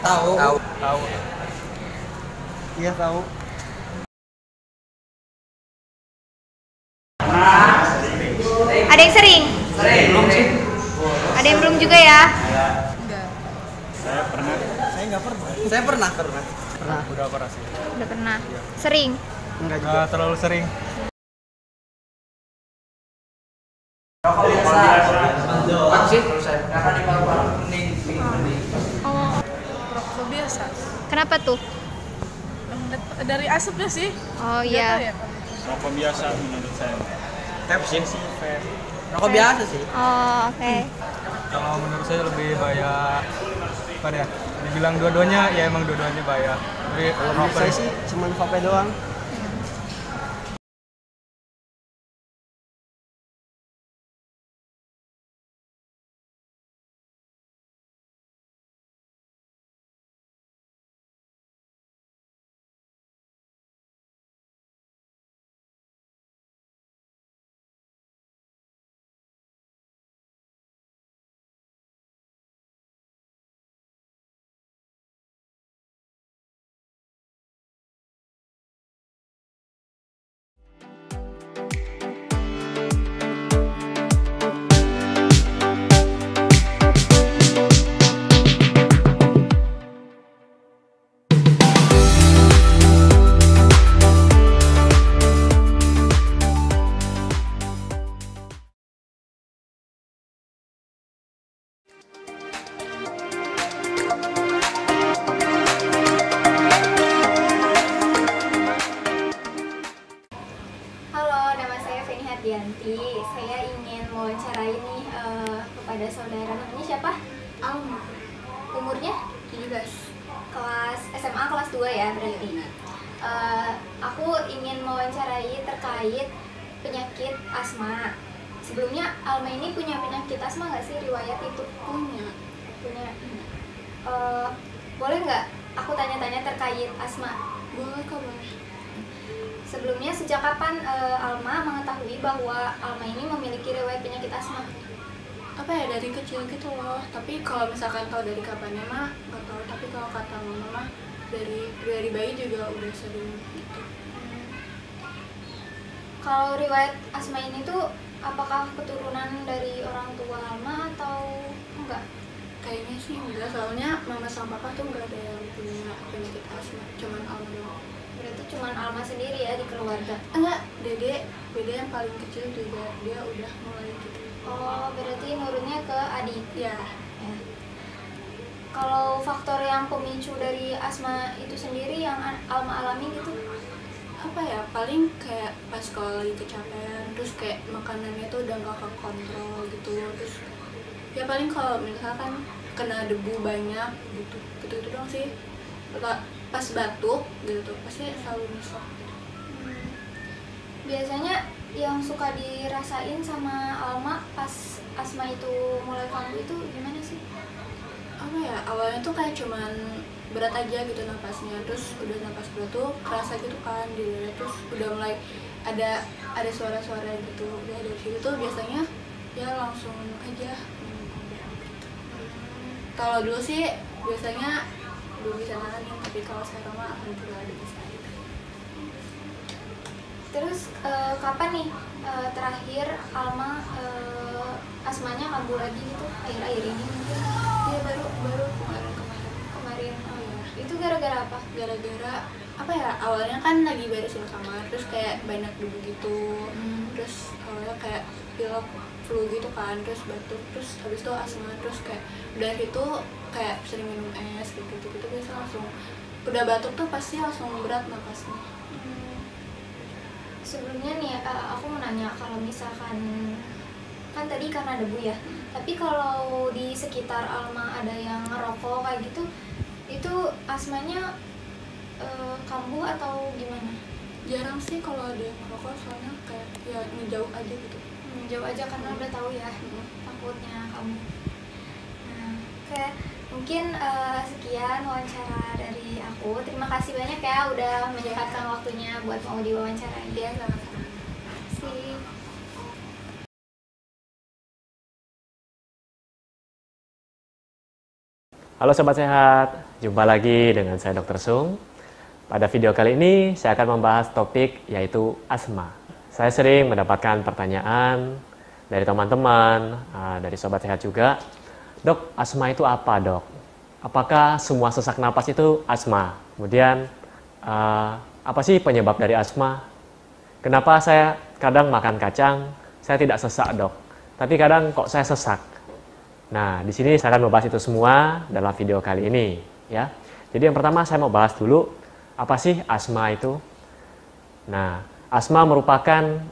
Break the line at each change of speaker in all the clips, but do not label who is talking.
Tahu.
Tahu.
Iya tahu.
Ada yang sering?
Belum sih.
Ada yang belum juga ya?
Enggak.
Saya pernah.
Saya nggak pernah. Saya pernah.
Udah pernah sih.
Udah pernah. Sering?
Enggak juga.
Nggak terlalu sering.
Oh,
Rokok biasa.
kenapa tuh?
Dari asapnya sih.
Oh
Nggak tahu
iya.
ya, Pak.
Rokok biasa menurut saya.
Vape
sih, vape.
Rokok biasa sih.
Oh oke.
Kalau menurut saya lebih bahaya. Apa ya? Dibilang dua-duanya, ya emang dua-duanya bahaya. Tapi
Kalau
rokok
saya sih cuma vape doang.
Halo, nama saya Feni Hardianti. Saya ingin mewawancarai nih kepada saudara, namanya siapa? Alma. Umurnya? 17. Kelas SMA kelas 2 ya berarti. Aku ingin mewawancarai terkait penyakit asma. Sebelumnya Alma ini punya penyakit asma nggak sih, riwayat itu? Punya. Boleh nggak aku tanya-tanya terkait asma? Boleh kok, boleh. Sebelumnya, sejak kapan Alma mengetahui bahwa Alma ini memiliki riwayat penyakit asma?
Apa ya, dari kecil gitu loh. Tapi kalau misalkan tahu dari kapannya mah nggak tahu. Tapi kalau kata mama mah dari bayi juga udah sering gitu.
Kalau riwayat asma ini tuh apakah keturunan dari orang tua Alma atau enggak?
Kayaknya sih enggak, soalnya mama sama papa tuh nggak ada yang punya penyakit asma, cuman Alma doang.
Berarti cuma Alma sendiri ya di keluarga?
Enggak, dede yang paling kecil juga dia udah mulai gitu.
Oh, berarti nurunnya ke adik.
Ya,
Ya. Kalau faktor yang pemicu dari asma itu sendiri yang Alma alami gitu?
apa ya, paling kayak pas kalau lagi kecapean, terus kayak makanannya tuh udah nggak kekontrol gitu, terus ya paling kalau misalkan kena debu banyak gitu doang sih. Pas batuk gitu pasti selalu nyesek gitu.
Biasanya yang suka dirasain sama Alma pas asma itu mulai kambuh itu gimana sih?
Apa ya, awalnya tuh kayak cuman berat aja gitu napasnya, terus udah napas berat tuh kerasa gitu kan di dada, terus udah mulai ada suara-suara gitu. Udah dari situ tuh biasanya ya langsung aja. Kalau dulu sih biasanya belum bisa nahan, tapi kalau sekarang mah alhamdulillah udah bisa.
Terus kapan nih terakhir Alma asmanya kambuh lagi gitu? Akhir-akhir ini mungkin?
Iya, baru
Kemarin.
oh iya.
Itu gara-gara apa?
Gara-gara apa ya, awalnya kan lagi beresin kamar, terus kayak banyak debu gitu, terus awalnya kayak pilek, flu gitu kan, terus batuk, terus habis itu asma, terus kayak dari itu kayak sering minum es gitu biasa langsung udah batuk tuh pasti langsung berat napasnya.
Sebelumnya nih aku mau nanya, kalau misalkan kan tadi karena debu ya, tapi kalau di sekitar Alma ada yang ngerokok kayak gitu, itu asmanya kambuh atau gimana?
Jarang sih kalau ada yang merokok, soalnya kayak ya ngejauh aja gitu.
Jauh aja karena udah tahu ya takutnya kamu. Nah, oke, mungkin sekian wawancara dari aku. Terima kasih banyak ya udah menyempatkan waktunya buat mau diwawancara.
Dia sama-sama.
Terima kasih.
Halo Sobat Sehat, jumpa lagi dengan saya Dr. Sung. Pada video kali ini saya akan membahas topik yaitu asma. Saya sering mendapatkan pertanyaan dari teman-teman, dari Sobat Sehat juga. Dok, asma itu apa dok? Apakah semua sesak napas itu asma? Kemudian, apa sih penyebab dari asma? Kenapa saya kadang makan kacang, saya tidak sesak dok? Tapi kadang kok saya sesak. Nah, di sini saya akan membahas itu semua dalam video kali ini, ya. Jadi yang pertama saya mau bahas dulu apa sih asma itu. Nah, asma merupakan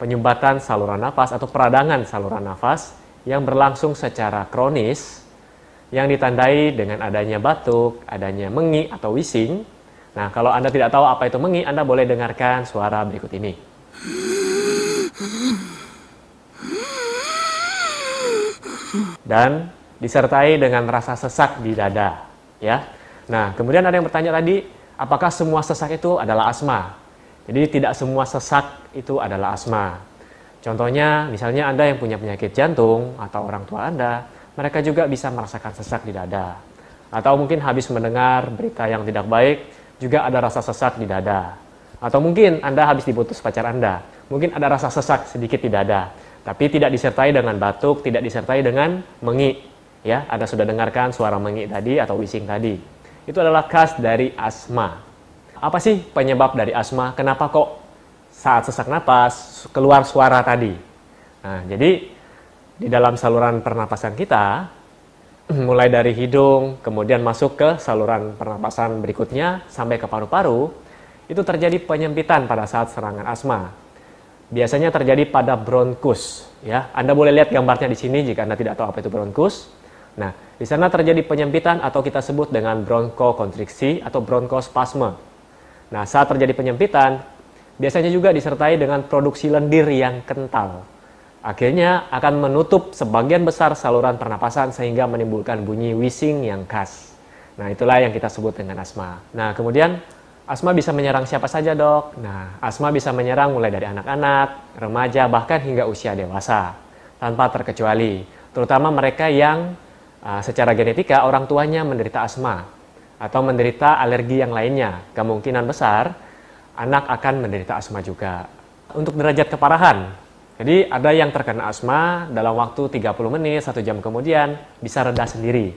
penyumbatan saluran nafas atau peradangan saluran nafas yang berlangsung secara kronis, yang ditandai dengan adanya batuk, adanya mengi atau wheezing. Nah, kalau Anda tidak tahu apa itu mengi, Anda boleh dengarkan suara berikut ini. Dan disertai dengan rasa sesak di dada, ya. Nah, kemudian ada yang bertanya tadi, apakah semua sesak itu adalah asma? Jadi tidak semua sesak itu adalah asma. Contohnya, misalnya Anda yang punya penyakit jantung atau orang tua Anda, mereka juga bisa merasakan sesak di dada. Atau mungkin habis mendengar berita yang tidak baik, juga ada rasa sesak di dada. Atau mungkin Anda habis diputus pacar Anda, mungkin ada rasa sesak sedikit di dada. Tapi tidak disertai dengan batuk, tidak disertai dengan mengi. Ya, Anda sudah dengarkan suara mengi tadi atau wheezing tadi. Itu adalah khas dari asma. Apa sih penyebab dari asma? Kenapa kok saat sesak napas keluar suara tadi? Nah, jadi di dalam saluran pernapasan kita, mulai dari hidung, kemudian masuk ke saluran pernapasan berikutnya sampai ke paru-paru, itu terjadi penyempitan pada saat serangan asma. Biasanya terjadi pada bronkus, ya. Anda boleh lihat gambarnya di sini jika Anda tidak tahu apa itu bronkus. Nah, di sana terjadi penyempitan atau kita sebut dengan bronkokonstriksi atau bronkospasme. Nah, saat terjadi penyempitan, biasanya juga disertai dengan produksi lendir yang kental. Akhirnya akan menutup sebagian besar saluran pernapasan sehingga menimbulkan bunyi wheezing yang khas. Nah, itulah yang kita sebut dengan asma. Nah, kemudian asma bisa menyerang siapa saja dok? Nah, asma bisa menyerang mulai dari anak-anak, remaja, bahkan hingga usia dewasa. Tanpa terkecuali. Terutama mereka yang secara genetika orang tuanya menderita asma. Atau menderita alergi yang lainnya. Kemungkinan besar anak akan menderita asma juga. Untuk derajat keparahan. Jadi ada yang terkena asma dalam waktu 30 menit, 1 jam kemudian bisa reda sendiri.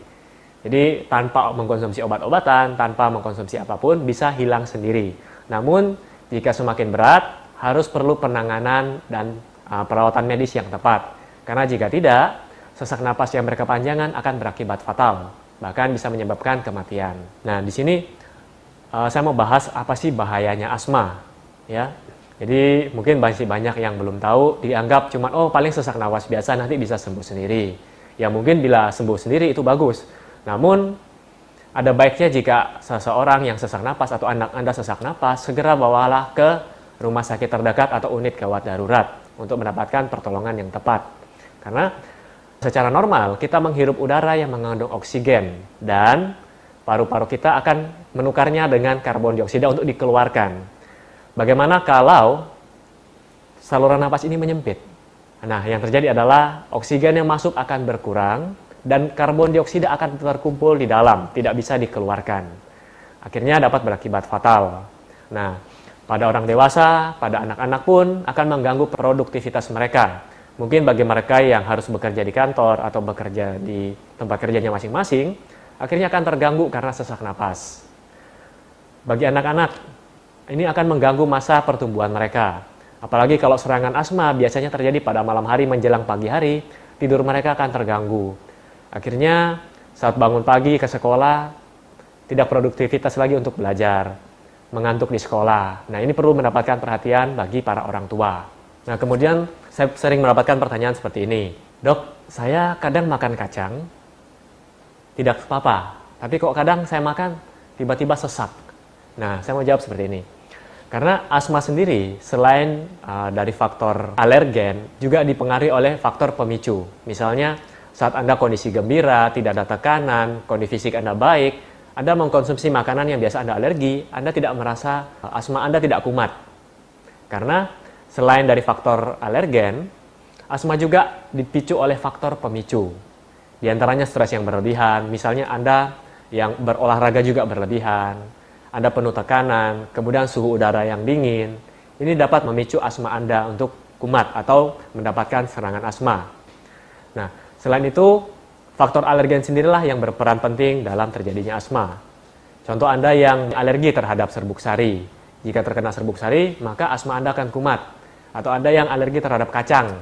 Jadi tanpa mengkonsumsi obat-obatan, tanpa mengkonsumsi apapun, bisa hilang sendiri. Namun, jika semakin berat, harus perlu penanganan dan perawatan medis yang tepat. Karena jika tidak, sesak napas yang berkepanjangan akan berakibat fatal. Bahkan bisa menyebabkan kematian. Nah, di sini saya mau bahas apa sih bahayanya asma. Ya. Jadi mungkin masih banyak yang belum tahu, dianggap cuma, oh paling sesak napas biasa, nanti bisa sembuh sendiri. Ya mungkin bila sembuh sendiri itu bagus. Namun, ada baiknya jika seseorang yang sesak napas atau anak Anda sesak napas, segera bawalah ke rumah sakit terdekat atau unit gawat darurat untuk mendapatkan pertolongan yang tepat. Karena secara normal, kita menghirup udara yang mengandung oksigen dan paru-paru kita akan menukarnya dengan karbon dioksida untuk dikeluarkan. Bagaimana kalau saluran napas ini menyempit? Nah, yang terjadi adalah oksigen yang masuk akan berkurang, dan karbon dioksida akan terkumpul di dalam, tidak bisa dikeluarkan. Akhirnya dapat berakibat fatal. Nah, pada orang dewasa, pada anak-anak pun akan mengganggu produktivitas mereka. Mungkin bagi mereka yang harus bekerja di kantor atau bekerja di tempat kerjanya masing-masing, akhirnya akan terganggu karena sesak napas. Bagi anak-anak, ini akan mengganggu masa pertumbuhan mereka. Apalagi kalau serangan asma biasanya terjadi pada malam hari menjelang pagi hari, tidur mereka akan terganggu. Akhirnya saat bangun pagi ke sekolah, tidak produktivitas lagi untuk belajar, mengantuk di sekolah. Nah, ini perlu mendapatkan perhatian bagi para orang tua. Nah, kemudian saya sering mendapatkan pertanyaan seperti ini. Dok, saya kadang makan kacang, tidak apa-apa. Tapi kok kadang saya makan, tiba-tiba sesak. Nah, saya mau jawab seperti ini. Karena asma sendiri, selain dari faktor alergen, juga dipengaruhi oleh faktor pemicu. Misalnya, saat Anda kondisi gembira, tidak ada tekanan, kondisi fisik Anda baik, Anda mengkonsumsi makanan yang biasa Anda alergi, Anda tidak merasa asma Anda tidak kumat. Karena selain dari faktor alergen, asma juga dipicu oleh faktor pemicu. Di antaranya stres yang berlebihan, misalnya Anda yang berolahraga juga berlebihan, Anda penuh tekanan, kemudian suhu udara yang dingin, ini dapat memicu asma Anda untuk kumat atau mendapatkan serangan asma. Nah, selain itu, faktor alergen sendirilah yang berperan penting dalam terjadinya asma. Contoh Anda yang alergi terhadap serbuk sari. Jika terkena serbuk sari, maka asma Anda akan kumat. Atau Anda yang alergi terhadap kacang.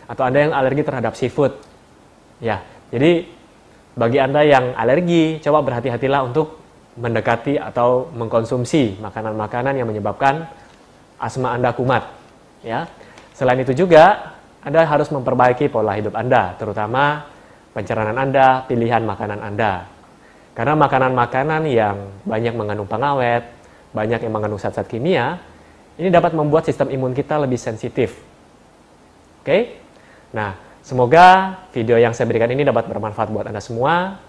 Atau Anda yang alergi terhadap seafood. Ya, jadi bagi Anda yang alergi, coba berhati-hatilah untuk mendekati atau mengkonsumsi makanan-makanan yang menyebabkan asma Anda kumat. Ya, selain itu juga Anda harus memperbaiki pola hidup Anda, terutama pencernaan Anda, pilihan makanan Anda. Karena makanan-makanan yang banyak mengandung pengawet, banyak yang mengandung zat-zat kimia, ini dapat membuat sistem imun kita lebih sensitif. Oke? Nah, semoga video yang saya berikan ini dapat bermanfaat buat Anda semua.